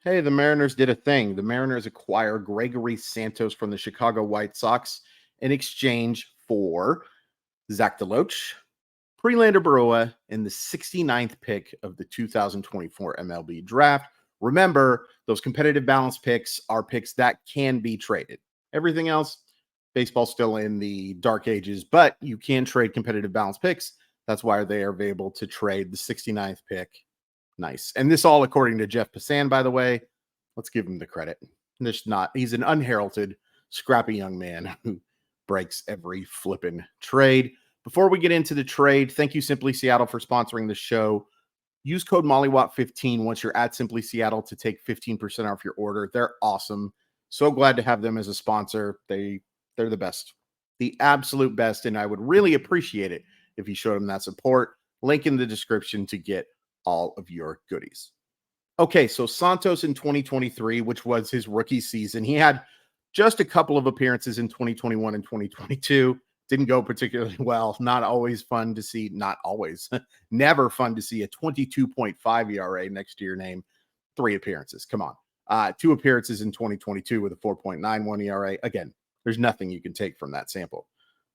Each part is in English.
Hey, the Mariners did a thing. The Mariners acquired Gregory Santos from the Chicago White Sox in exchange for Zach DeLoach, Prelander Berroa, and the 69th pick of the 2024 MLB draft. Remember, those competitive balance picks are picks that can be traded. Everything else, baseball's still in the dark ages, but you can trade competitive balance picks. That's why they are able to trade the 69th pick. Nice. And this all according to Jeff Passan, by the way. Let's give him the credit. He's an unheralded, scrappy young man who breaks every flippin' trade. Before we get into the trade, thank you, Simply Seattle, for sponsoring the show. Use code MOLLYWAT15 once you're at Simply Seattle to take 15% off your order. They're awesome. So glad to have them as a sponsor. They're the best, the absolute best, and I would really appreciate it if you showed them that support. Link in the description to get all of your goodies. Okay, so Santos in 2023, which was his rookie season, he had just a couple of appearances in 2021 and 2022. Didn't go particularly well. Not always fun to see. Not always. Never fun to see a 22.5 ERA next to your name. 3 appearances. Come on. 2 appearances in 2022 with a 4.91 ERA. Again, there's nothing you can take from that sample.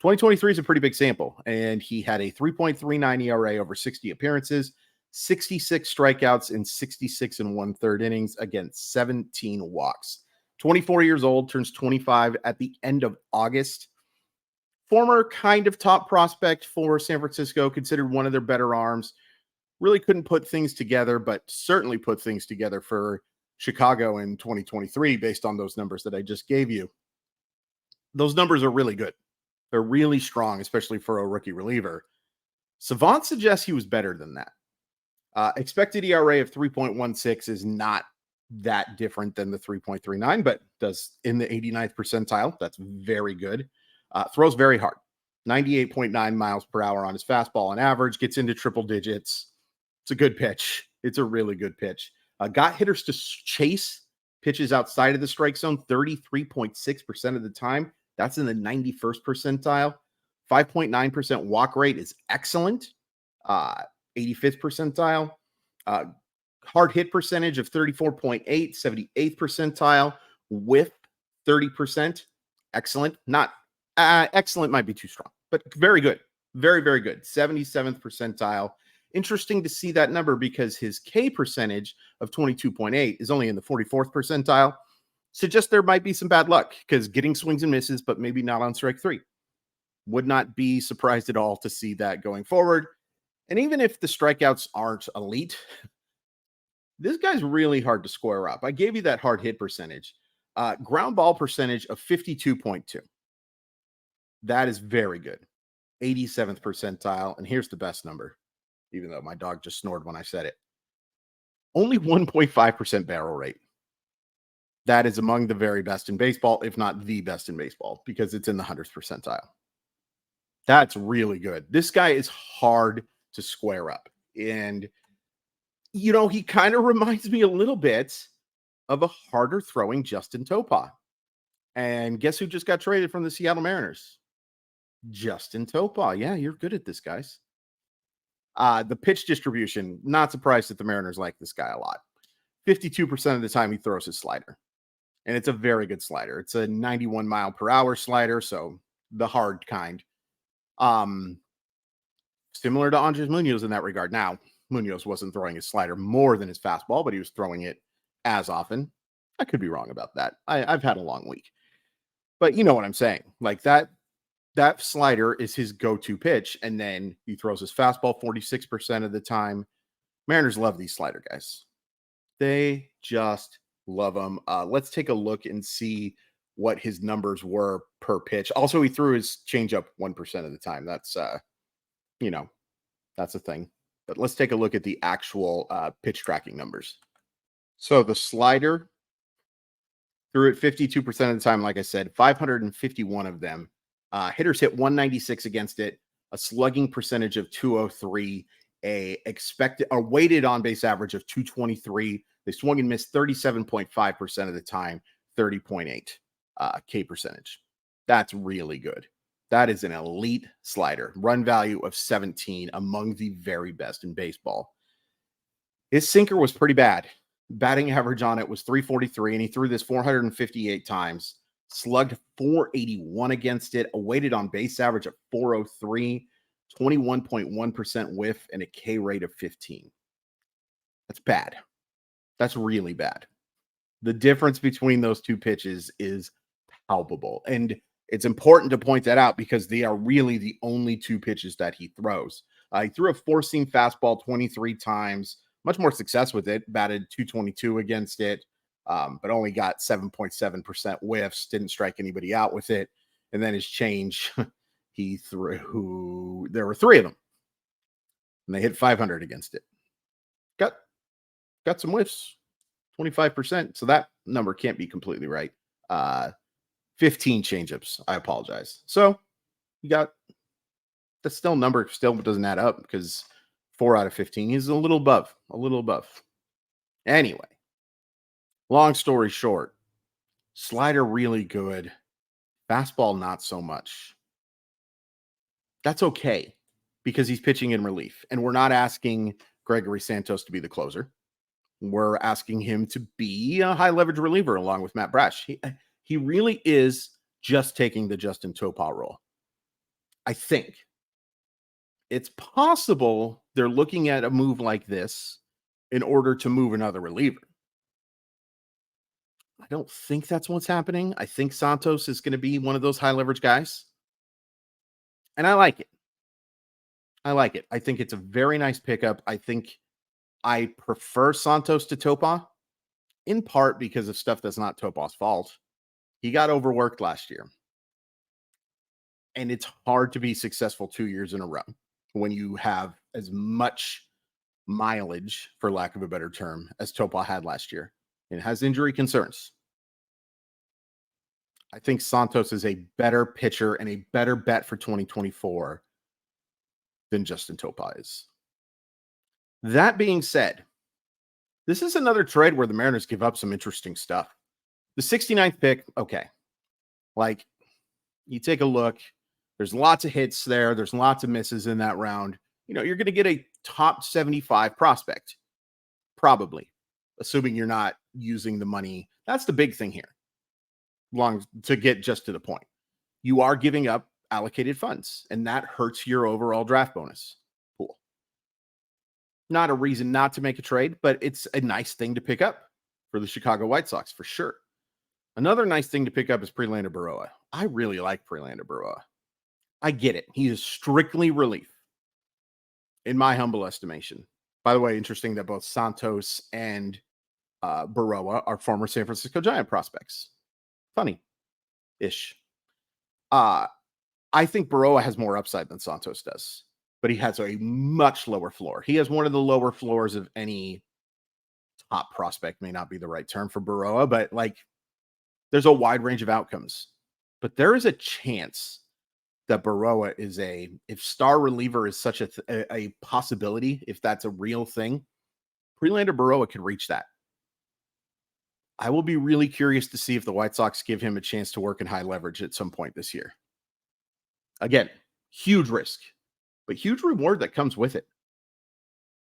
2023 is a pretty big sample, and he had a 3.39 ERA over 60 appearances, 66 strikeouts in 66 and 1/3 innings against 17 walks. 24 years old, turns 25 at the end of August. Former kind of top prospect for San Francisco, considered one of their better arms. Really couldn't put things together, but certainly put things together for Chicago in 2023 based on those numbers that I just gave you. Those numbers are really good. They're really strong, especially for a rookie reliever. Savant suggests he was better than that. Expected ERA of 3.16 is not that different than the 3.39, but does in the 89th percentile. That's very good. Throws very hard. 98.9 miles per hour on his fastball on average. Gets into triple digits. It's a good pitch. It's a really good pitch. Got hitters to chase pitches outside of the strike zone 33.6% of the time. That's in the 91st percentile. 5.9% walk rate is excellent. 85th percentile. Hard hit percentage of 34.8, 78th percentile with 30%. Excellent. Not excellent might be too strong, but very good. Very, very good. 77th percentile. Interesting to see that number because his K percentage of 22.8 is only in the 44th percentile. Suggests there might be some bad luck because getting swings and misses, but maybe not on strike 3. Would not be surprised at all to see that going forward. And even if the strikeouts aren't elite, this guy's really hard to square up. I gave you that hard hit percentage. Ground ball percentage of 52.2. That is very good. 87th percentile. And here's the best number, even though my dog just snored when I said it. Only 1.5% barrel rate. That is among the very best in baseball, if not the best in baseball, because it's in the 100th percentile. That's really good. This guy is hard to square up. And, you know, he kind of reminds me a little bit of a harder throwing Justin Topa. And guess who just got traded from the Seattle Mariners? Justin Topa. Yeah, you're good at this, guys. The pitch distribution, not surprised that the Mariners like this guy a lot. 52% of the time he throws his slider. And it's a very good slider. It's a 91 mile per hour slider, so the hard kind. Similar to Andres Munoz in that regard. Now, Munoz wasn't throwing his slider more than his fastball, but he was throwing it as often. I could be wrong about that. I've had a long week. But you know what I'm saying. Like that slider is his go-to pitch, and then he throws his fastball 46% of the time. Mariners love these slider guys. They just love them. Let's take a look and see what his numbers were per pitch. Also, he threw his changeup 1% of the time. That's, that's a thing. But let's take a look at the actual pitch tracking numbers. So the slider threw it 52% of the time, like I said, 551 of them. Hitters hit 196 against it, a slugging percentage of 203, a weighted on base average of 223. They swung and missed 37.5% of the time, 30.8 K percentage. That's really good. That is an elite slider. Run value of 17, among the very best in baseball. His sinker was pretty bad. Batting average on it was 343, and he threw this 458 times, slugged 481 against it, a weighted on base average of 403, 21.1% whiff, and a K rate of 15. That's bad. That's really bad. The difference between those two pitches is palpable. And it's important to point that out because they are really the only two pitches that he throws. He threw a four-seam fastball 23 times, much more success with it, batted 222 against it, but only got 7.7% whiffs, didn't strike anybody out with it. And then his change, he threw, there were three of them, and they hit 500 against it. Got some whiffs, 25%. So that number can't be completely right. 15 changeups. I apologize. So you got the still number still doesn't add up because 4 out of 15 is a little above. Anyway, long story short, slider really good. Fastball not so much. That's okay because he's pitching in relief. And we're not asking Gregory Santos to be the closer. We're asking him to be a high leverage reliever along with Matt Brash. He really is just taking the Justin Topa role. I think it's possible they're looking at a move like this in order to move another reliever. I don't think that's what's happening. I think Santos is going to be one of those high leverage guys. And I like it. I think it's a very nice pickup. I think I prefer Santos to Topa, in part because of stuff that's not Topa's fault. He got overworked last year. And it's hard to be successful 2 years in a row when you have as much mileage, for lack of a better term, as Topa had last year. And has injury concerns. I think Santos is a better pitcher and a better bet for 2024 than Justin Topa is. That being said, this is another trade where the Mariners give up some interesting stuff. The 69th pick, okay. Like, you take a look, there's lots of hits there. There's lots of misses in that round. You know, you're going to get a top 75 prospect, probably, assuming you're not using the money. That's the big thing here. To get just to the point. You are giving up allocated funds, and that hurts your overall draft bonus pool. Not a reason not to make a trade, but it's a nice thing to pick up for the Chicago White Sox, for sure. Another nice thing to pick up is Prelander Berroa. I really like Prelander Berroa. I get it. He is strictly relief, in my humble estimation. By the way, interesting that both Santos and Berroa are former San Francisco Giant prospects. Funny-ish. I think Berroa has more upside than Santos does, but he has a much lower floor. He has one of the lower floors of any top prospect, may not be the right term for Berroa, but like there's a wide range of outcomes. But there is a chance that Berroa is if star reliever is such a possibility, if that's a real thing, Prelander Berroa could reach that. I will be really curious to see if the White Sox give him a chance to work in high leverage at some point this year. Again, huge risk, but huge reward that comes with it.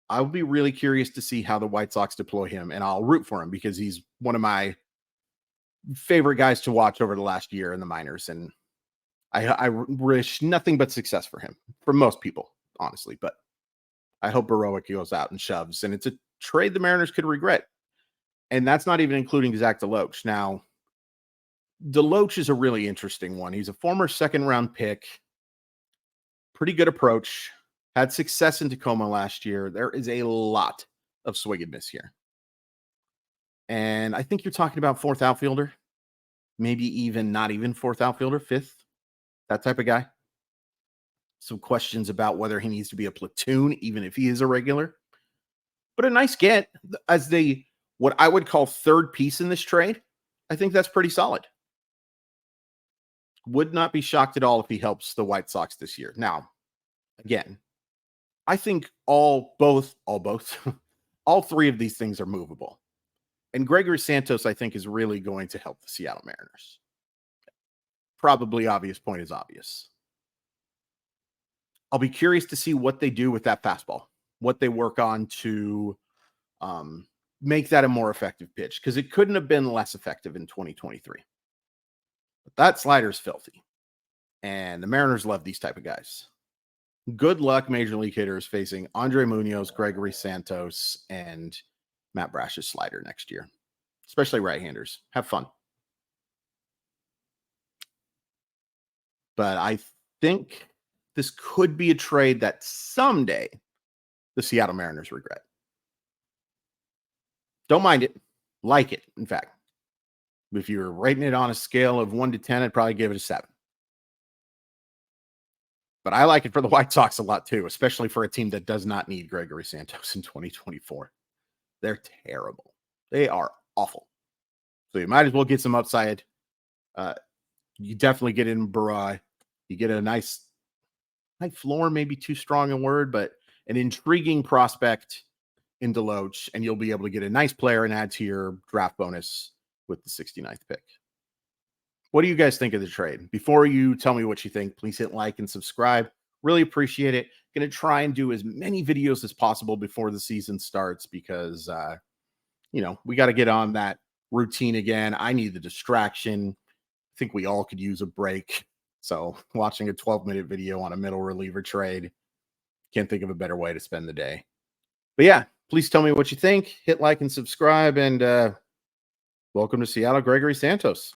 I will be really curious to see how the White Sox deploy him, and I'll root for him because he's one of my favorite guys to watch over the last year in the minors, and I wish nothing but success for him, for most people, honestly, but I hope Berroa goes out and shoves, and it's a trade the Mariners could regret. And that's not even including Zach DeLoach. Now, DeLoach is a really interesting one. He's a former second-round pick. Pretty good approach. Had success in Tacoma last year. There is a lot of swing and miss here. And I think you're talking about fourth outfielder. Maybe even not even fourth outfielder, fifth. That type of guy. Some questions about whether he needs to be a platoon, even if he is a regular. But a nice get as what I would call third piece in this trade. I think that's pretty solid. Would not be shocked at all if he helps the White Sox this year. Now, again, I think all three of these things are movable. And Gregory Santos, I think, is really going to help the Seattle Mariners. Probably obvious point is obvious. I'll be curious to see what they do with that fastball, what they work on to make that a more effective pitch because it couldn't have been less effective in 2023. But that slider's filthy. And the Mariners love these type of guys. Good luck, major league hitters, facing Andre Munoz, Gregory Santos, and Matt Brash's slider next year, especially right-handers. Have fun. But I think this could be a trade that someday the Seattle Mariners regret. Don't mind it. Like it, in fact. If you're rating it on a scale of 1 to 10, I'd probably give it a 7. But I like it for the White Sox a lot too, especially for a team that does not need Gregory Santos in 2024. They're terrible. They are awful. So you might as well get some upside. You definitely get in Berroa. You get a nice floor, maybe too strong a word, but an intriguing prospect in DeLoach, and you'll be able to get a nice player and add to your draft bonus with the 69th pick. What do you guys think of the trade? Before you tell me what you think, please hit like and subscribe. Really appreciate it. Going to try and do as many videos as possible before the season starts because, we got to get on that routine again. I need the distraction. I think we all could use a break. So watching a 12-minute video on a middle reliever trade, can't think of a better way to spend the day. But yeah, please tell me what you think. Hit like and subscribe, and welcome to Seattle, Gregory Santos.